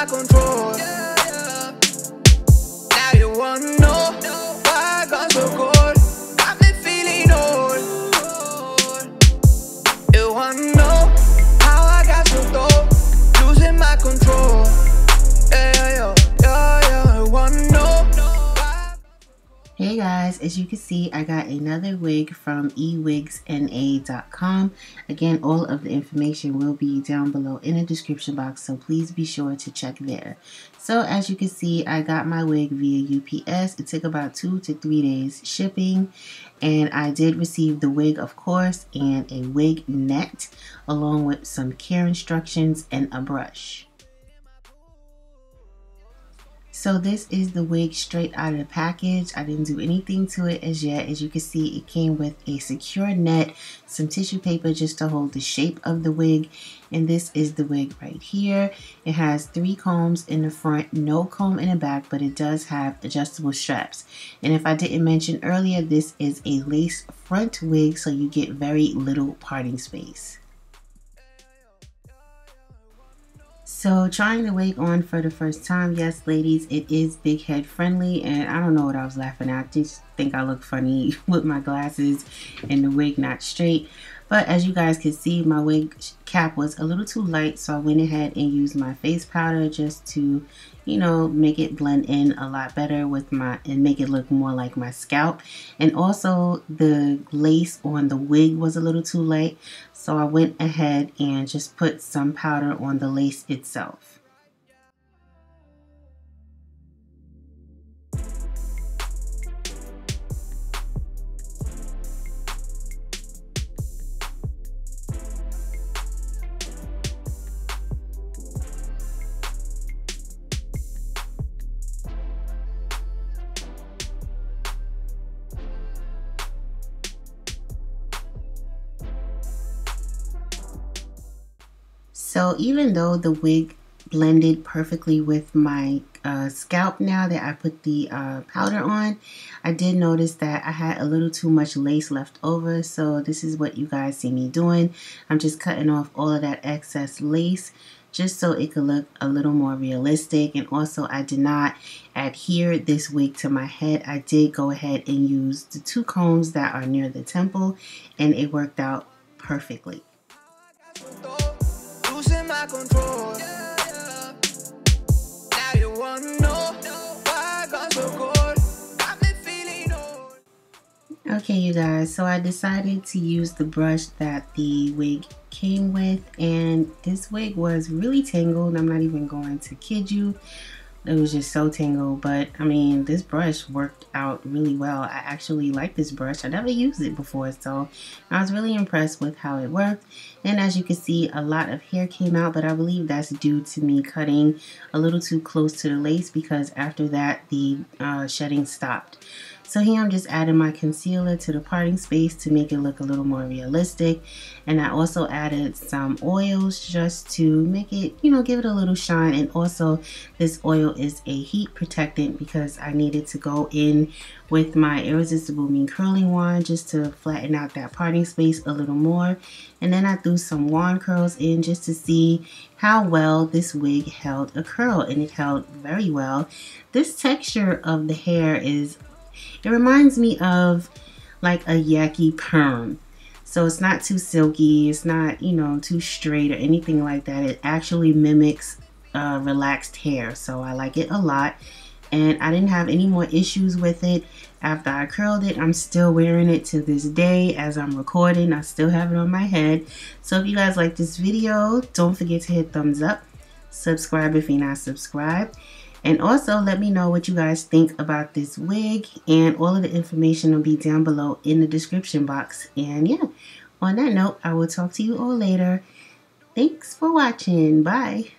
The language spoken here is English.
control. Now you wanna know why I got so cold. Got me feeling old. You wanna know how I got so dope, losing my control. Yeah. You wanna know. Hey guys, as you can see, I got another wig from ewigsna.com. Again, all of the information will be down below in the description box, so please be sure to check there. So as you can see, I got my wig via UPS. It took about 2 to 3 days shipping, and I did receive the wig, of course, and a wig net, along with some care instructions and a brush. So this is the wig straight out of the package. I didn't do anything to it as yet. As you can see, it came with a secure net, some tissue paper just to hold the shape of the wig. And this is the wig right here. It has 3 combs in the front, no comb in the back, but it does have adjustable straps. And if I didn't mention earlier, this is a lace front wig, so you get very little parting space. So trying the wig on for the first time, yes ladies, it is big head friendly, and I don't know what I was laughing at. I just think I look funny with my glasses and the wig not straight. But as you guys can see, my wig cap was a little too light, so I went ahead and used my face powder just to, you know, make it blend in a lot better with and make it look more like my scalp. And also the lace on the wig was a little too light, so I went ahead and just put some powder on the lace itself. So even though the wig blended perfectly with my scalp now that I put the powder on, I did notice that I had a little too much lace left over. So this is what you guys see me doing. I'm just cutting off all of that excess lace just so it could look a little more realistic. And also I did not adhere this wig to my head. I did go ahead and use the 2 combs that are near the temple, and it worked out perfectly. My control. Now you wanna know why I got so cold. Got me feeling old. Okay you guys, so I decided to use the brush that the wig came with, and this wig was really tangled. I'm not even going to kid you. It was just so tangled, but I mean, this brush worked out really well. I actually like this brush. I never used it before, so I was really impressed with how it worked. And as you can see, a lot of hair came out, but I believe that's due to me cutting a little too close to the lace, because after that, the shedding stopped. So here I'm just adding my concealer to the parting space to make it look a little more realistic. And I also added some oils just to make it, you know, give it a little shine. And also this oil is a heat protectant because I needed to go in with my Irresistible Mean Curling wand just to flatten out that parting space a little more. And then I threw some wand curls in just to see how well this wig held a curl, and it held very well. This texture of the hair it reminds me of like a yaki perm. So it's not too silky, it's not, you know, too straight or anything like that. It actually mimics relaxed hair, so I like it a lot. And I didn't have any more issues with it after I curled it. I'm still wearing it to this day as I'm recording. I still have it on my head. So if you guys like this video, don't forget to hit thumbs up, subscribe if you're not subscribed. And also let me know what you guys think about this wig, and all of the information will be down below in the description box. And yeah, on that note, I will talk to you all later. Thanks for watching. Bye.